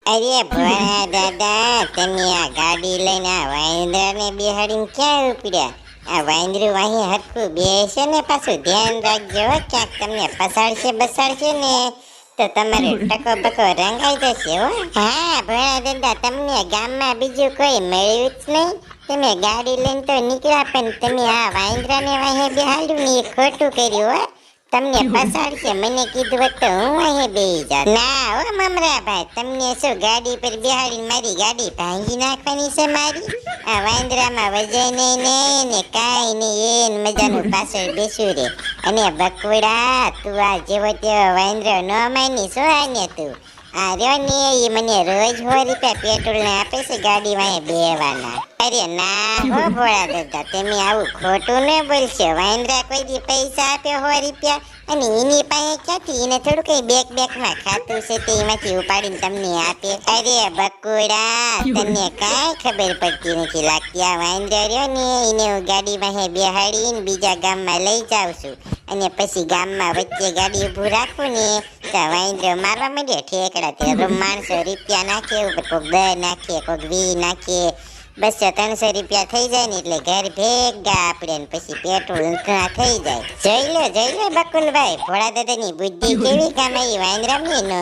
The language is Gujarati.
અરે ભોળા દાદા, તમે આ ગાડી લઈને આ વાંદરાને બેહાડીને ક્યાં ઉપડ્યા? આ વાંદરું અહીં હરખું બેસે ને પાછું ધ્યાન રાખજો હો, ક્યાંક તમને પસાડશે બસાડશે ને તો તમારે ટકો બકો રંગાઈ જશે હો. હા ભોળા દાદા, તમને ગામમાં બીજું કોઈ મળ્યું જ નહીં? તમે ગાડી લઈને તો નીકળ્યા, પણ તમે આ વાંદરાને વાહે બેહાડ્યું ને એ ખોટું કર્યું હો. તમને પસાડશે મને કીધું હોત તો હું અહીં બેહી જાત. ના હો મમરાભાઈ, તમને શું ગાડી પર બેહાડીને મારી ગાડી ભાંગી નાખવાની છે મારી? આ વાંદરામાં વજાય નહીં ને કાંઈ નહીં, એને મજાનું પાછળ બેસું રે. અને બકુડા, તું આ જેવો તેવો વાંદરો ન માની શું આને તું? આ રહ્યો ને એ મને રોજ ₹100 પેટ્રોલ ને આપે છે ગાડી વાંહે બેહવાના. અરે ના હો ભોળા દાદા, તમે આવું ખોટું ન બોલશો. વાંદરા કોઈ દી પૈસા આપ્યો ₹100 અને એની પાસે ક્યાંથી? એને થોડું કઈ બેકમાં ખાતું છે તે એમાંથી ઉપાડીને તમને આપે? અરે બકુડા, તને કાંઈ ખબર પડતી નથી લાગતી. આ વાંદરો રહ્યો ને એને હું ગાડી વાંહે બેહાડીને બીજા ગામમાં લઈ જાઉં છું, અને પછી ગામમાં વચ્ચે ગાડી ઊભું રાખું ને તો વાંદરો મારવા માંડે ઠેકડા. તે માણસો રૂપિયા નાખે, ઉપર કોઈક 10 નાખે, કોઈક 20 નાખે, 200-300 થઈ જાય ને એટલે ઘર ભેગા આપણે ને પછી પેટ્રોલ થઈ જાય. જઈ લો બકુલભાઈ, ભોળા દાદાની બુદ્ધિ કેવી કામ આવી વાંદરાની નો